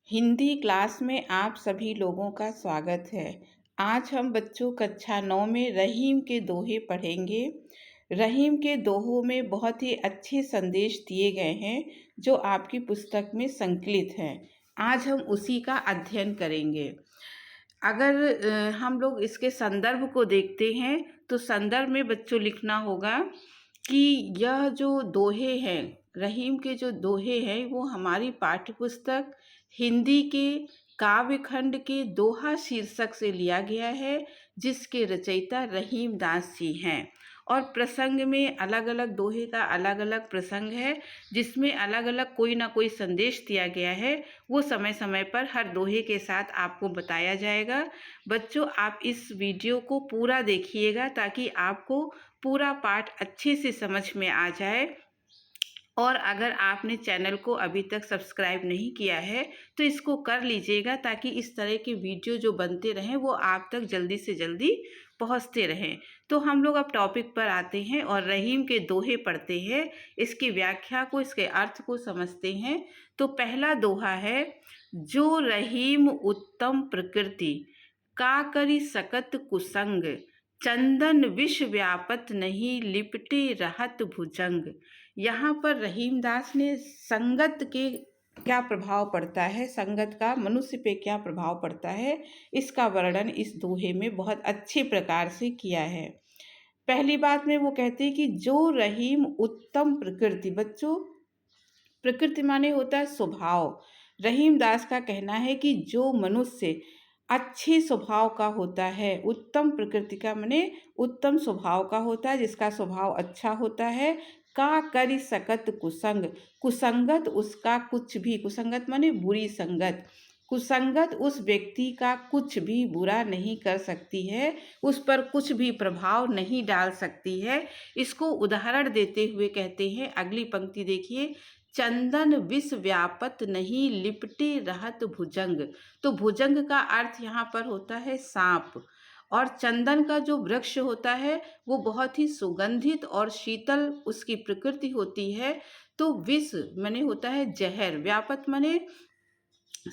Hindi class में आप सभी लोगों का स्वागत है। आज हम बच्चों कक्षा 9 में रहीम के दोहे पढ़ेंगे। रहीम के दोहों में बहुत ही अच्छे संदेश दिए गए हैं जो आपकी पुस्तक में संकलित हैं। आज हम उसी का अध्ययन करेंगे। अगर हम लोग इसके संदर्भ को देखते हैं तो संदर्भ में बच्चों लिखना होगा कि यह जो दोहे हैं, रहीम के जो दोहे हैं, वो हमारी पाठ्यपुस्तक हिंदी के काव्यखंड के दोहा शीर्षक से लिया गया है, जिसके रचयिता रहीम दास जी हैं। और प्रसंग में अलग अलग दोहे का अलग अलग प्रसंग है, जिसमें अलग अलग कोई ना कोई संदेश दिया गया है। वो समय समय पर हर दोहे के साथ आपको बताया जाएगा। बच्चों, आप इस वीडियो को पूरा देखिएगा ताकि आपको पूरा पाठ अच्छे से समझ में आ जाए। और अगर आपने चैनल को अभी तक सब्सक्राइब नहीं किया है तो इसको कर लीजिएगा, ताकि इस तरह के वीडियो जो बनते रहें वो आप तक जल्दी से जल्दी पहुंचते रहें। तो हम लोग अब टॉपिक पर आते हैं और रहीम के दोहे पढ़ते हैं, इसकी व्याख्या को, इसके अर्थ को समझते हैं। तो पहला दोहा है, जो रहीम उत्तम प्रकृति का करी सकत कुसंग, चंदन विष व्यापत नहीं लिपटे रहत भुजंग। यहाँ पर रहीम दास ने संगत के क्या प्रभाव पड़ता है, संगत का मनुष्य पे क्या प्रभाव पड़ता है, इसका वर्णन इस दोहे में बहुत अच्छे प्रकार से किया है। पहली बात में वो कहते हैं कि जो रहीम उत्तम प्रकृति, बच्चों प्रकृति माने होता है स्वभाव। रहीम दास का कहना है कि जो मनुष्य अच्छे स्वभाव का होता है, उत्तम प्रकृति का माने उत्तम स्वभाव का होता है, जिसका स्वभाव अच्छा होता है, का करी सकत कुसंग, कुसंगत उसका कुछ भी, कुसंगत माने बुरी संगत, कुसंगत उस व्यक्ति का कुछ भी बुरा नहीं कर सकती है, उस पर कुछ भी प्रभाव नहीं डाल सकती है। इसको उदाहरण देते हुए कहते हैं, अगली पंक्ति देखिए, चंदन विष व्यापत नहीं लिपटे रहत भुजंग। तो भुजंग का अर्थ यहाँ पर होता है सांप, और चंदन का जो वृक्ष होता है वो बहुत ही सुगंधित और शीतल उसकी प्रकृति होती है। तो विष माने होता है जहर, व्यापत माने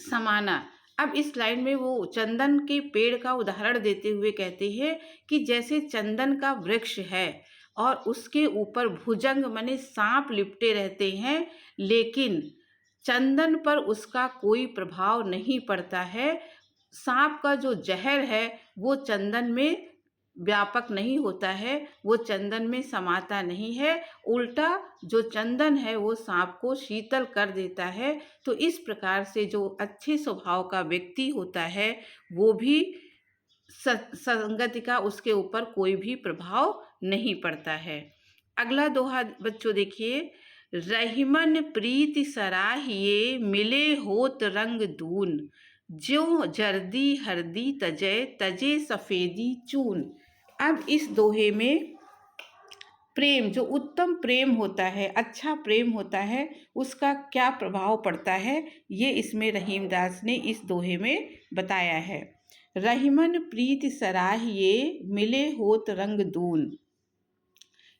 समाना। अब इस लाइन में वो चंदन के पेड़ का उदाहरण देते हुए कहते हैं कि जैसे चंदन का वृक्ष है और उसके ऊपर भुजंग माने सांप लिपटे रहते हैं, लेकिन चंदन पर उसका कोई प्रभाव नहीं पड़ता है। सांप का जो जहर है वो चंदन में व्यापक नहीं होता है, वो चंदन में समाता नहीं है, उल्टा जो चंदन है वो सांप को शीतल कर देता है। तो इस प्रकार से जो अच्छे स्वभाव का व्यक्ति होता है वो भी संगति का उसके ऊपर कोई भी प्रभाव नहीं पड़ता है। अगला दोहा बच्चों देखिए, रहीमन प्रीति सराहिए मिले होत रंग दून, ज्यों जर्दी हरदी तजय तजे सफेदी चून। अब इस दोहे में प्रेम, जो उत्तम प्रेम होता है, अच्छा प्रेम होता है, उसका क्या प्रभाव पड़ता है, ये इसमें रहीम दास ने इस दोहे में बताया है। रहीमन प्रीति सराहिए मिले होत रंग दून।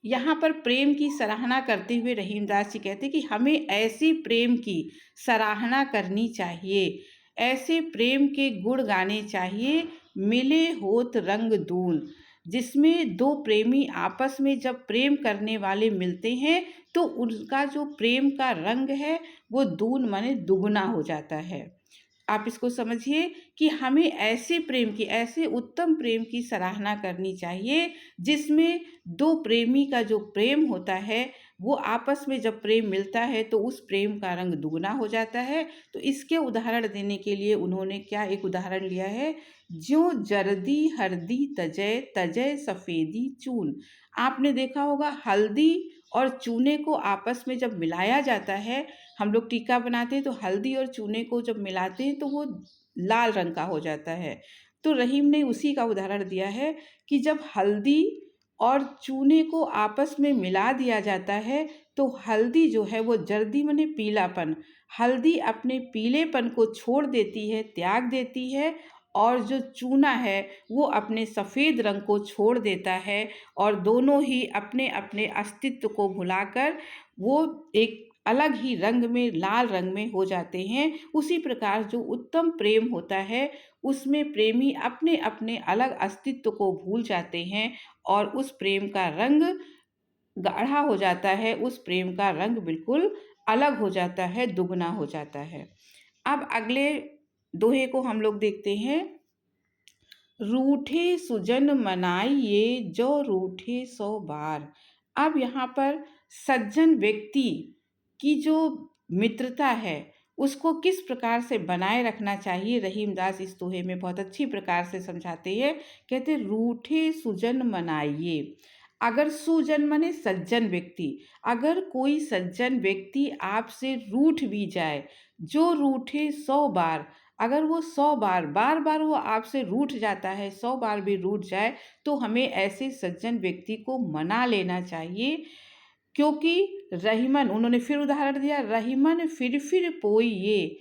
यहाँ पर प्रेम की सराहना करते हुए रहीम दास जी कहते कि हमें ऐसी प्रेम की सराहना करनी चाहिए, ऐसे प्रेम के गुण गाने चाहिए, मिले होत रंग दून, जिसमें दो प्रेमी आपस में जब प्रेम करने वाले मिलते हैं तो उनका जो प्रेम का रंग है वो दून माने दुगना हो जाता है। आप इसको समझिए कि हमें ऐसे प्रेम की, ऐसे उत्तम प्रेम की सराहना करनी चाहिए जिसमें दो प्रेमी का जो प्रेम होता है वो आपस में जब प्रेम मिलता है तो उस प्रेम का रंग दुगना हो जाता है। तो इसके उदाहरण देने के लिए उन्होंने क्या एक उदाहरण लिया है, ज्यों जर्दी हरदी तजय तजय सफ़ेदी चून। आपने देखा होगा हल्दी और चूने को आपस में जब मिलाया जाता है, हम लोग टीका बनाते हैं तो हल्दी और चूने को जब मिलाते हैं तो वो लाल रंग का हो जाता है। तो रहीम ने उसी का उदाहरण दिया है कि जब हल्दी और चूने को आपस में मिला दिया जाता है तो हल्दी जो है वो जर्दी माने पीलापन, हल्दी अपने पीलेपन को छोड़ देती है, त्याग देती है, और जो चूना है वो अपने सफ़ेद रंग को छोड़ देता है, और दोनों ही अपने अपने अस्तित्व को भुलाकर वो एक अलग ही रंग में, लाल रंग में हो जाते हैं। उसी प्रकार जो उत्तम प्रेम होता है, उसमें प्रेमी अपने अपने अलग अस्तित्व को भूल जाते हैं और उस प्रेम का रंग गाढ़ा हो जाता है, उस प्रेम का रंग बिल्कुल अलग हो जाता है, दुगना हो जाता है। अब अगले दोहे को हम लोग देखते हैं। रूठे सुजन मनाइए, जो रूठे सौ बार। अब यहाँ पर सज्जन व्यक्ति की जो मित्रता है, उसको किस प्रकार से बनाए रखना चाहिए, रहीमदास इस दोहे में बहुत अच्छी प्रकार से समझाते हैं। कहते रूठे सुजन मनाइए। अगर सुजन माने सज्जन व्यक्ति, अगर कोई सज्जन व्यक्ति आपसे रूठ भी जाए, जो रूठे 100 बार, अगर वो 100 बार बार बार वो आपसे रूठ जाता है, 100 बार भी रूठ जाए, तो हमें ऐसे सज्जन व्यक्ति को मना लेना चाहिए। क्योंकि रहीमन, उन्होंने फिर उदाहरण दिया, रहीमन फिर पोई ये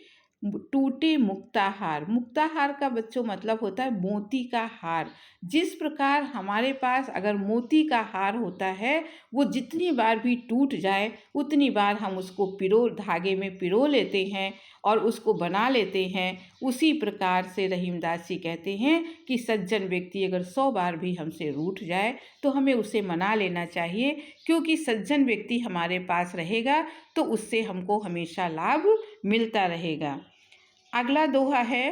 टूटे मुक्ताहार। मुक्ताहार का बच्चों मतलब होता है मोती का हार। जिस प्रकार हमारे पास अगर मोती का हार होता है, वो जितनी बार भी टूट जाए उतनी बार हम उसको धागे में पिरो लेते हैं और उसको बना लेते हैं। उसी प्रकार से रहीमदास जी कहते हैं कि सज्जन व्यक्ति अगर 100 बार भी हमसे रूठ जाए तो हमें उसे मना लेना चाहिए, क्योंकि सज्जन व्यक्ति हमारे पास रहेगा तो उससे हमको हमेशा लाभ मिलता रहेगा। अगला दोहा है,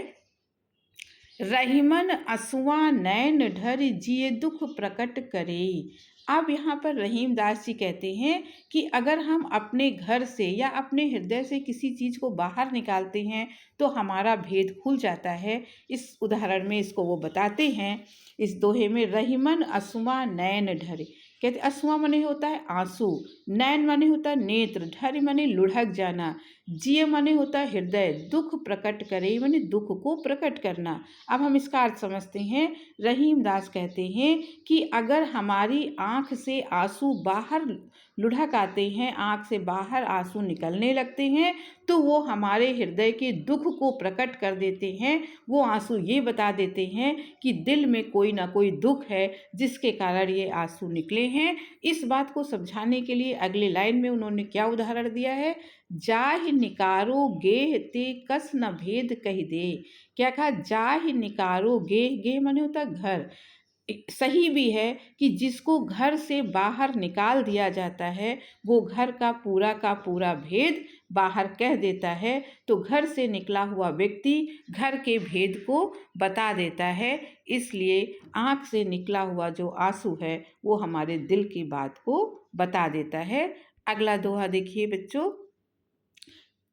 रहीमन असुआ नैन ढर जिए दुख प्रकट करे। अब यहाँ पर रहीमदास जी कहते हैं कि अगर हम अपने घर से या अपने हृदय से किसी चीज़ को बाहर निकालते हैं तो हमारा भेद खुल जाता है। इस उदाहरण में इसको वो बताते हैं, इस दोहे में, रहीमन असुआ नैन ढरे। कहते असुआ माने होता है आंसू, नैन माने होता है नेत्र, ढर माने लुढ़क जाना, जिय माने होता है हृदय, दुख प्रकट करे माने दुख को प्रकट करना। अब हम इसका अर्थ समझते हैं। रहीमदास कहते हैं कि अगर हमारी आँख से आंसू बाहर लुढ़क आते हैं, आँख से बाहर आंसू निकलने लगते हैं, तो वो हमारे हृदय के दुख को प्रकट कर देते हैं। वो आंसू ये बता देते हैं कि दिल में कोई ना कोई दुख है जिसके कारण ये आंसू निकले हैं। इस बात को समझाने के लिए अगले लाइन में उन्होंने क्या उदाहरण दिया है, जाहि निकारो गेह ते कस न भेद कहि दे। क्या कहा, जाहि निकारो गेह, गेह माने होता है घर। सही भी है कि जिसको घर से बाहर निकाल दिया जाता है वो घर का पूरा भेद बाहर कह देता है। तो घर से निकला हुआ व्यक्ति घर के भेद को बता देता है। इसलिए आँख से निकला हुआ जो आंसू है वो हमारे दिल की बात को बता देता है। अगला दोहा देखिए बच्चों,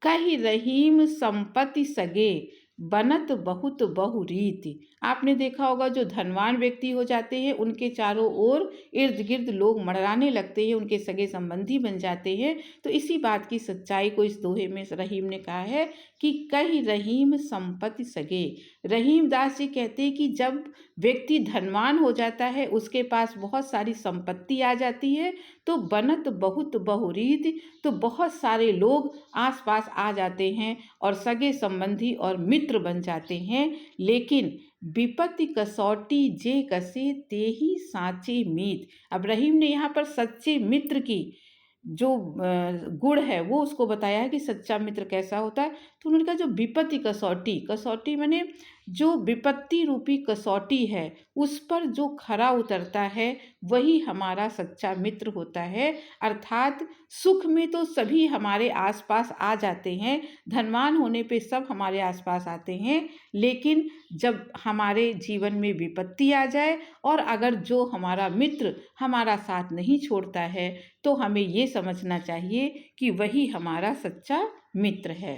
कहि रहीम संपत्ति सगे, बनत बहुत बहुरीति। आपने देखा होगा जो धनवान व्यक्ति हो जाते हैं उनके चारों ओर इर्द गिर्द लोग मंडराने लगते हैं, उनके सगे संबंधी बन जाते हैं। तो इसी बात की सच्चाई को इस दोहे में रहीम ने कहा है कि कहि रहीम संपत्ति सगे। रहीमदास जी कहते हैं कि जब व्यक्ति धनवान हो जाता है, उसके पास बहुत सारी संपत्ति आ जाती है, तो बनत बहुत बहुरीत, तो बहुत सारे लोग आसपास आ जाते हैं और सगे संबंधी और मित्र बन जाते हैं। लेकिन विपत्ति कसौटी जे कसे तेहि साचे मीत। अब रहीम ने यहाँ पर सच्चे मित्र की जो गुण है वो उसको बताया है कि सच्चा मित्र कैसा होता है। तो उन्होंने कहा जो विपत्ति कसौटी, कसौटी माने जो विपत्ति रूपी कसौटी है उस पर जो खरा उतरता है वही हमारा सच्चा मित्र होता है। अर्थात सुख में तो सभी हमारे आसपास आ जाते हैं, धनवान होने पे सब हमारे आसपास आते हैं, लेकिन जब हमारे जीवन में विपत्ति आ जाए और अगर जो हमारा मित्र हमारा साथ नहीं छोड़ता है तो हमें ये समझना चाहिए कि वही हमारा सच्चा मित्र है।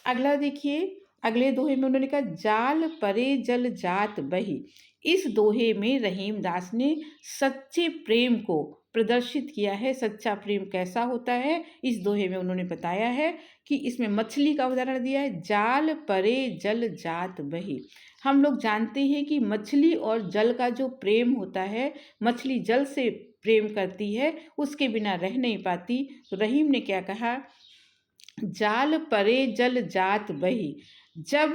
अगला देखिए, अगले दोहे में उन्होंने कहा जाल परे जल जात बही। इस दोहे में रहीमदास ने सच्चे प्रेम को प्रदर्शित किया है। सच्चा प्रेम कैसा होता है इस दोहे में उन्होंने बताया है कि इसमें मछली का उदाहरण दिया है, जाल परे जल जात बही। हम लोग जानते हैं कि मछली और जल का जो प्रेम होता है, मछली जल से प्रेम करती है, उसके बिना रह नहीं पाती। तो रहीम ने क्या कहा, जाल परे जल जात बही। जब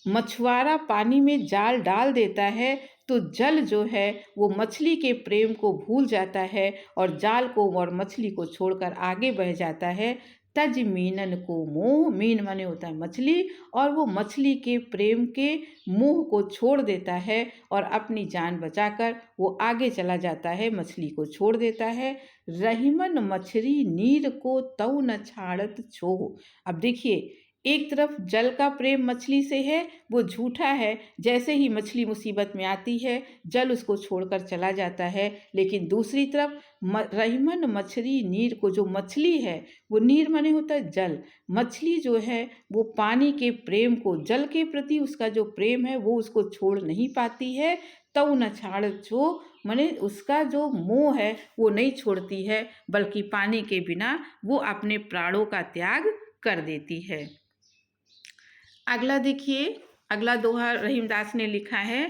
मछुआरा पानी में जाल डाल देता है तो जल जो है वो मछली के प्रेम को भूल जाता है और जाल को और मछली को छोड़कर आगे बह जाता है। तज मीनन को मोह, मीन माने होता है मछली, और वो मछली के प्रेम के मोह को छोड़ देता है और अपनी जान बचाकर वो आगे चला जाता है, मछली को छोड़ देता है। रहीमन मछली नीर को तऊ न छाड़त छोह। अब देखिए, एक तरफ जल का प्रेम मछली से है, वो झूठा है। जैसे ही मछली मुसीबत में आती है, जल उसको छोड़कर चला जाता है। लेकिन दूसरी तरफ रहीमन मछली नीर को, जो मछली है, वो नीर माने होता है जल, मछली जो है वो पानी के प्रेम को, जल के प्रति उसका जो प्रेम है वो उसको छोड़ नहीं पाती है। तऊ न छाड़ छो माने उसका जो मोह है वो नहीं छोड़ती है, बल्कि पानी के बिना वो अपने प्राणों का त्याग कर देती है। अगला देखिए, अगला दोहा रहीमदास ने लिखा है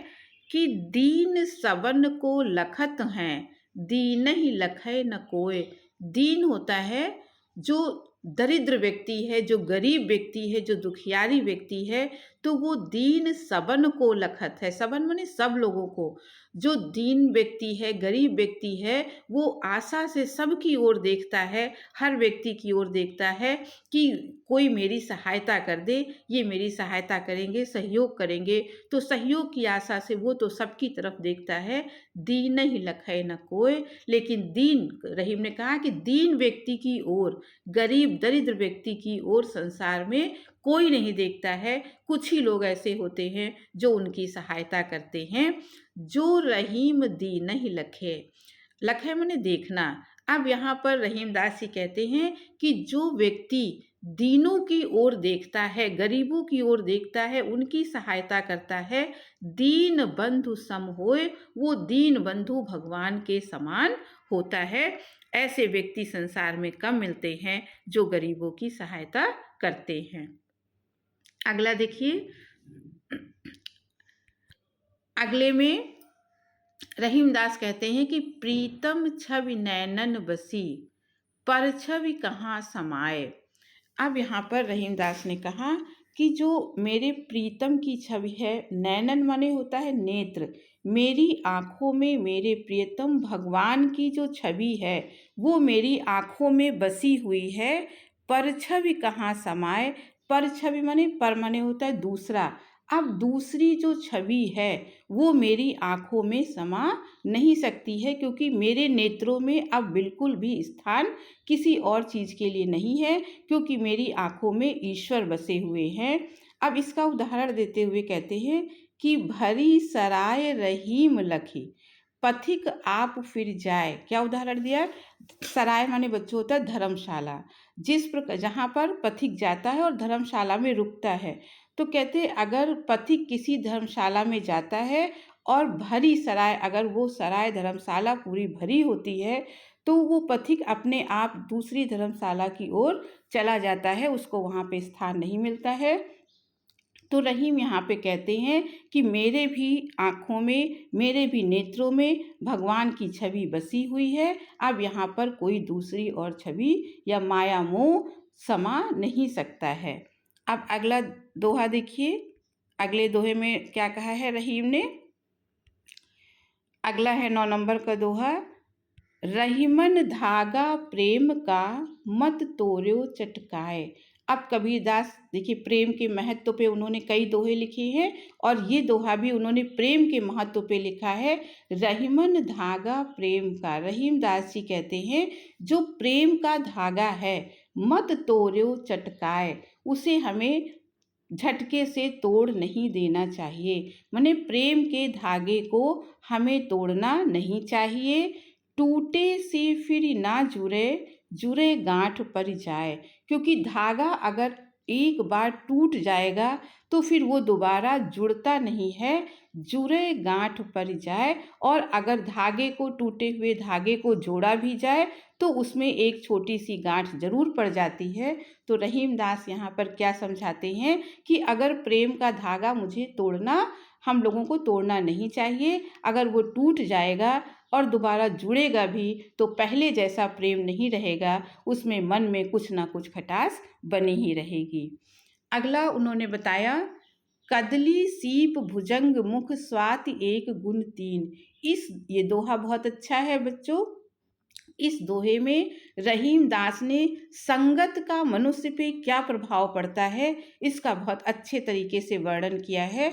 कि दीन सबन को लखत हैं, दीन ही लखै न कोय। दीन होता है जो दरिद्र व्यक्ति है, जो गरीब व्यक्ति है, जो दुखियारी व्यक्ति है, तो वो दीन सबन को लखत है। सबन माने सब लोगों को। जो दीन व्यक्ति है, गरीब व्यक्ति है, वो आशा से सबकी ओर देखता है, हर व्यक्ति की ओर देखता है कि कोई मेरी सहायता कर दे, ये मेरी सहायता करेंगे, सहयोग करेंगे। तो सहयोग की आशा से वो तो सबकी तरफ देखता है। दीन ही लखै न कोय, लेकिन दीन, रहीम ने कहा कि दीन व्यक्ति की ओर, गरीब दरिद्र व्यक्ति की ओर संसार में कोई नहीं देखता है। कुछ ही लोग ऐसे होते हैं जो उनकी सहायता करते हैं। जो रहीम दीन ही लखे, लखे माने देखना। अब यहाँ पर रहीमदास जी कहते हैं कि जो व्यक्ति दीनों की ओर देखता है, गरीबों की ओर देखता है, उनकी सहायता करता है, दीन बंधु सम होए, वो दीन बंधु भगवान के समान होता है। ऐसे व्यक्ति संसार में कम मिलते हैं जो गरीबों की सहायता करते हैं। अगला देखिए, अगले में रहीमदास कहते हैं कि प्रीतम छवि नैनन बसी, पर छवि कहाँ समाए। अब यहाँ पर रहीमदास ने कहा कि जो मेरे प्रीतम की छवि है, नैनन माने होता है नेत्र, मेरी आँखों में मेरे प्रियतम भगवान की जो छवि है वो मेरी आँखों में बसी हुई है। पर छवि कहाँ समाए, पर छवि माने, पर माने होता है दूसरा। अब दूसरी जो छवि है वो मेरी आँखों में समा नहीं सकती है, क्योंकि मेरे नेत्रों में अब बिल्कुल भी स्थान किसी और चीज़ के लिए नहीं है, क्योंकि मेरी आँखों में ईश्वर बसे हुए हैं। अब इसका उदाहरण देते हुए कहते हैं कि भरी सराय रहीम लखी, पथिक आप फिर जाए। क्या उदाहरण दिया? सराय माने बच्चों होता है धर्मशाला, जिस प्रकार जहाँ पर पथिक जाता है और धर्मशाला में रुकता है। तो कहते हैं अगर पथिक किसी धर्मशाला में जाता है और भरी सराय, अगर वो सराय धर्मशाला पूरी भरी होती है, तो वो पथिक अपने आप दूसरी धर्मशाला की ओर चला जाता है, उसको वहाँ पे स्थान नहीं मिलता है। तो रहीम यहाँ पे कहते हैं कि मेरे भी आँखों में, मेरे भी नेत्रों में भगवान की छवि बसी हुई है। अब यहाँ पर कोई दूसरी और छवि या माया मोह समा नहीं सकता है। अब अगला दोहा देखिए, अगले दोहे में क्या कहा है रहीम ने। अगला है 9 नंबर का दोहा, रहीमन धागा प्रेम का मत तोड़ो चटकाए। अब कबीरदास देखिए प्रेम के महत्व पे उन्होंने कई दोहे लिखे हैं, और ये दोहा भी उन्होंने प्रेम के महत्व पे लिखा है। रहीमन धागा प्रेम का, रहीमदास जी कहते हैं जो प्रेम का धागा है, मत तोड़ो चटकाए, उसे हमें झटके से तोड़ नहीं देना चाहिए। माने प्रेम के धागे को हमें तोड़ना नहीं चाहिए। टूटे से फिर ना जुड़े, जुड़े गांठ पर जाए, क्योंकि धागा अगर एक बार टूट जाएगा तो फिर वो दोबारा जुड़ता नहीं है। जुड़े गांठ पर जाए, और अगर धागे को, टूटे हुए धागे को जोड़ा भी जाए तो उसमें एक छोटी सी गांठ जरूर पड़ जाती है। तो रहीमदास यहाँ पर क्या समझाते हैं कि अगर प्रेम का धागा मुझे तोड़ना, हम लोगों को तोड़ना नहीं चाहिए। अगर वो टूट जाएगा और दोबारा जुड़ेगा भी तो पहले जैसा प्रेम नहीं रहेगा, उसमें मन में कुछ ना कुछ खटास बनी ही रहेगी। अगला उन्होंने बताया, कदली सीप भुजंग मुख स्वाति एक गुण तीन। ये दोहा बहुत अच्छा है बच्चों। इस दोहे में रहीम दास ने संगत का मनुष्य पे क्या प्रभाव पड़ता है, इसका बहुत अच्छे तरीके से वर्णन किया है।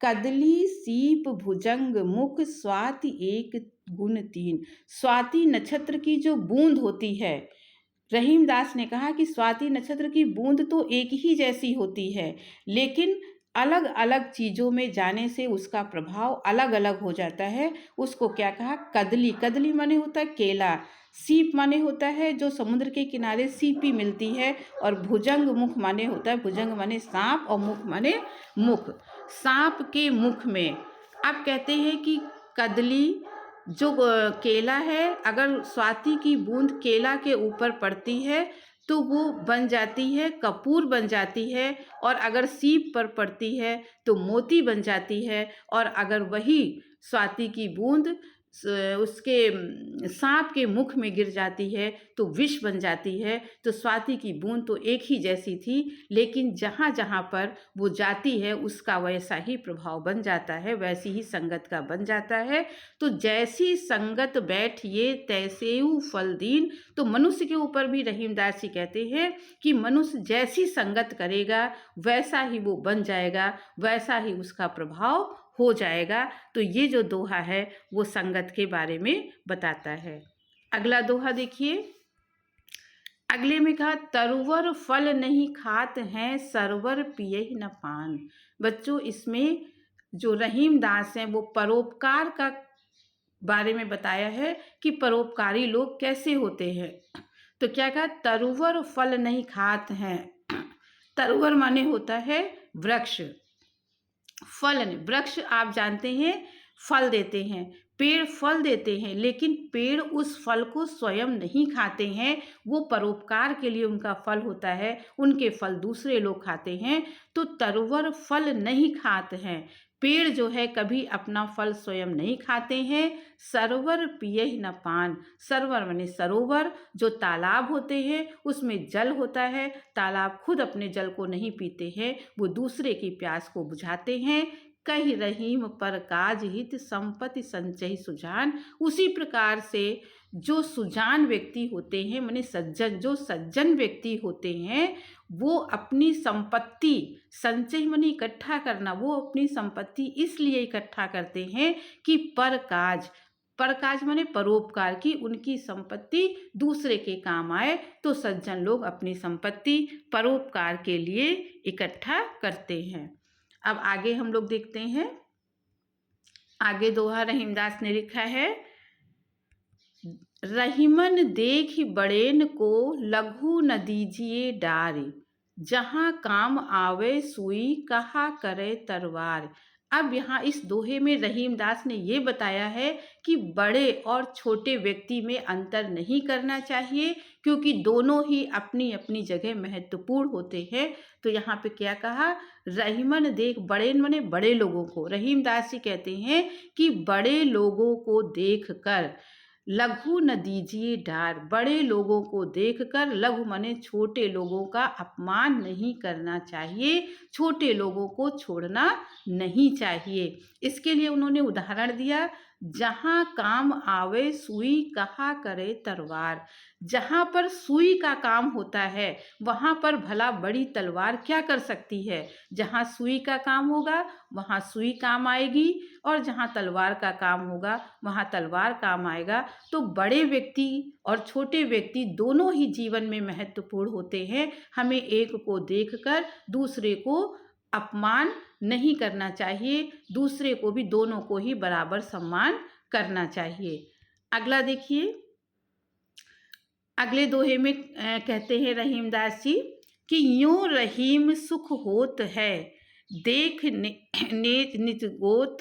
कदली सीप भुजंग मुख स्वाति एक गुण तीन। स्वाति नक्षत्र की जो बूंद होती है, रहीम दास ने कहा कि स्वाति नक्षत्र की बूंद तो एक ही जैसी होती है, लेकिन अलग अलग चीज़ों में जाने से उसका प्रभाव अलग अलग हो जाता है। उसको क्या कहा, कदली। कदली माने होता है केला, सीप माने होता है जो समुद्र के किनारे सीपी मिलती है, और भुजंग मुख माने होता है, भुजंग माने सांप और मुख माने मुख। सांप के मुख में, अब कहते हैं कि कदली जो केला है, अगर स्वाति की बूंद केला के ऊपर पड़ती है तो वो बन जाती है कपूर बन जाती है, और अगर सीप पर पड़ती है तो मोती बन जाती है, और अगर वही स्वाति की बूंद उसके सांप के मुख में गिर जाती है तो विष बन जाती है। तो स्वाति की बूंद तो एक ही जैसी थी, लेकिन जहाँ जहाँ पर वो जाती है उसका वैसा ही प्रभाव बन जाता है, वैसी ही संगत का बन जाता है। तो जैसी संगत बैठिए तैसेऊ फल दीन। तो मनुष्य के ऊपर भी रहीमदास जी कहते हैं कि मनुष्य जैसी संगत करेगा वैसा ही वो बन जाएगा, वैसा ही उसका प्रभाव हो जाएगा। तो ये जो दोहा है वो संगत के बारे में बताता है। अगला दोहा देखिए, अगले में कहा, तरुवर फल नहीं खात हैं सरवर पिए न पान। बच्चों, इसमें जो रहीम दास हैं वो परोपकार का बारे में बताया है कि परोपकारी लोग कैसे होते हैं। तो क्या कहा, तरुवर फल नहीं खात हैं। तरुवर माने होता है वृक्ष, फल नहीं। वृक्ष आप जानते हैं फल देते हैं, पेड़ फल देते हैं, लेकिन पेड़ उस फल को स्वयं नहीं खाते हैं, वो परोपकार के लिए उनका फल होता है, उनके फल दूसरे लोग खाते हैं। तो तरुवर फल नहीं खाते हैं, पेड़ जो है कभी अपना फल स्वयं नहीं खाते हैं। सरोवर पिए न पान। सरोवर माने सरोवर, जो तालाब होते हैं उसमें जल होता है, तालाब खुद अपने जल को नहीं पीते हैं, वो दूसरे की प्यास को बुझाते हैं। कही रहीम पर काज हित संपत्ति संचय सुजान। उसी प्रकार से जो सुजान व्यक्ति होते हैं, माने सज्जन, जो सज्जन व्यक्ति होते हैं, वो अपनी संपत्ति, संचय माने इकट्ठा करना, वो अपनी संपत्ति इसलिए इकट्ठा करते हैं कि पर काज, पर काज माने परोपकार की, उनकी संपत्ति दूसरे के काम आए। तो सज्जन लोग अपनी संपत्ति परोपकार के लिए इकट्ठा करते हैं। अब आगे हम लोग देखते हैं, आगे दोहा रहीमदास ने लिखा है, रहीमन देख बड़ेन को लघु न दीजिए डार, जहाँ काम आवे सुई कहा करे तरवार। अब यहाँ इस दोहे में रहीमदास ने ये बताया है कि बड़े और छोटे व्यक्ति में अंतर नहीं करना चाहिए, क्योंकि दोनों ही अपनी अपनी जगह महत्वपूर्ण होते हैं। तो यहाँ पे क्या कहा, रहीमन देख, बड़े माने बड़े लोगों को, रहीमदास जी कहते हैं कि बड़े लोगों को देख कर लघु न दीजिए डार। बड़े लोगों को देखकर, लघु माने छोटे लोगों का अपमान नहीं करना चाहिए, छोटे लोगों को छोड़ना नहीं चाहिए। इसके लिए उन्होंने उदाहरण दिया, जहाँ काम आवे सुई कहा करे तलवार। जहाँ पर सुई का काम होता है वहाँ पर भला बड़ी तलवार क्या कर सकती है। जहाँ सुई का काम होगा वहाँ सुई काम आएगी, और जहाँ तलवार का काम होगा वहाँ तलवार काम आएगा। तो बड़े व्यक्ति और छोटे व्यक्ति दोनों ही जीवन में महत्वपूर्ण होते हैं। हमें एक को देखकर दूसरे को अपमान नहीं करना चाहिए, दूसरे को भी, दोनों को ही बराबर सम्मान करना चाहिए। अगला देखिए, अगले दोहे में कहते हैं रहीमदास जी कि यूं रहीम सुख होत है देख नेत निज गोत।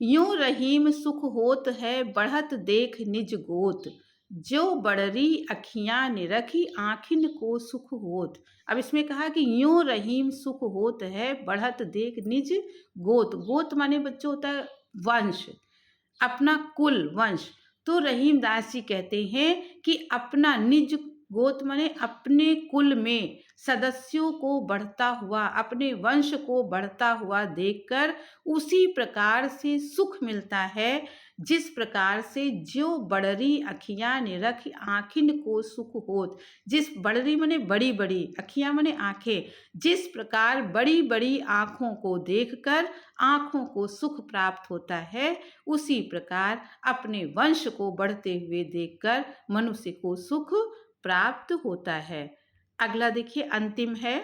यूं रहीम सुख होत है बढ़त देख निज गोत, जो बड़री अखियाँ निरखी आँखिन को सुख होत। अब इसमें कहा कि यूं रहीम सुख होत है बढ़त देख निज गोत। गोत माने बच्चों होता है वंश, अपना कुल वंश। तो रहीमदास जी कहते हैं कि अपना निज गोत्र माने अपने कुल में सदस्यों को बढ़ता हुआ, अपने वंश को बढ़ता हुआ देखकर उसी प्रकार से सुख मिलता है, जिस प्रकार से जो बड़री अखियाँ निरख आँखिन को सुख होत। जिस बड़री माने बड़ी बड़ी, अखियाँ माने आँखें, जिस प्रकार बड़ी बड़ी आँखों को देखकर आँखों को सुख प्राप्त होता है, उसी प्रकार अपने वंश को बढ़ते हुए देखकर मनुष्य को सुख प्राप्त होता है। अगला देखिए, अंतिम है,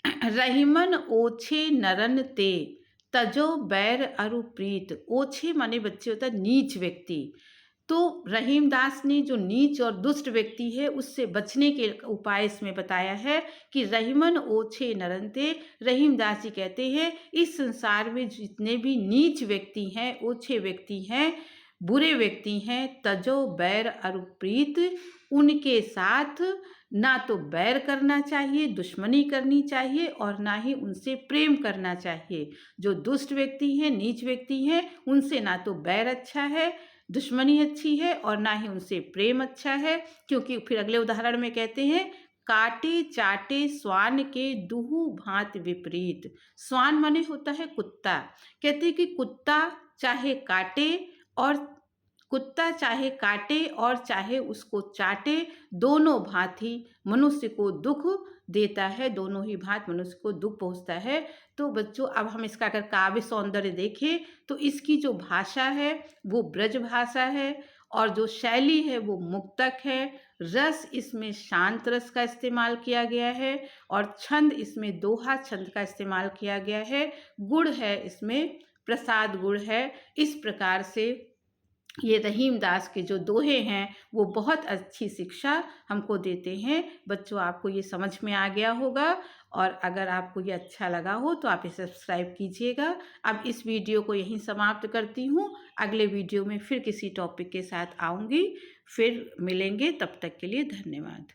रहीमन ओछे नरन ते तजो बैर अरु प्रीत। ओछे माने बच्चे होता है नीच व्यक्ति। तो रहीमदास ने जो नीच और दुष्ट व्यक्ति है उससे बचने के उपाय इसमें बताया है कि रहीमन ओछे नरनते। रहीमदास जी कहते हैं इस संसार में जितने भी नीच व्यक्ति हैं, ओछे व्यक्ति हैं, बुरे व्यक्ति हैं, तजो बैर अरु प्रीत, उनके साथ ना तो बैर करना चाहिए, दुश्मनी करनी चाहिए, और ना ही उनसे प्रेम करना चाहिए। जो दुष्ट व्यक्ति हैं, नीच व्यक्ति हैं, उनसे ना तो बैर अच्छा है, दुश्मनी अच्छी है, और ना ही उनसे प्रेम अच्छा है। क्योंकि फिर अगले उदाहरण में कहते हैं, काटे चाटे स्वान के दुहु भांत विपरीत। स्वान माने होता है कुत्ता। कहते हैं कि कुत्ता चाहे काटे और चाहे उसको चाटे, दोनों भांति मनुष्य को दुख देता है, दोनों ही भांति मनुष्य को दुख पहुंचता है। तो बच्चों, अब हम इसका अगर काव्य सौंदर्य देखें तो इसकी जो भाषा है वो ब्रज भाषा है, और जो शैली है वो मुक्तक है। रस इसमें शांत रस का इस्तेमाल किया गया है, और छंद इसमें दोहा छंद का इस्तेमाल किया गया है। गुण है इसमें प्रसाद गुण है। इस प्रकार से ये रहीमदास के जो दोहे हैं वो बहुत अच्छी शिक्षा हमको देते हैं। बच्चों, आपको ये समझ में आ गया होगा, और अगर आपको ये अच्छा लगा हो तो आप इसे सब्सक्राइब कीजिएगा। अब इस वीडियो को यहीं समाप्त करती हूँ। अगले वीडियो में फिर किसी टॉपिक के साथ आऊँगी, फिर मिलेंगे। तब तक के लिए धन्यवाद।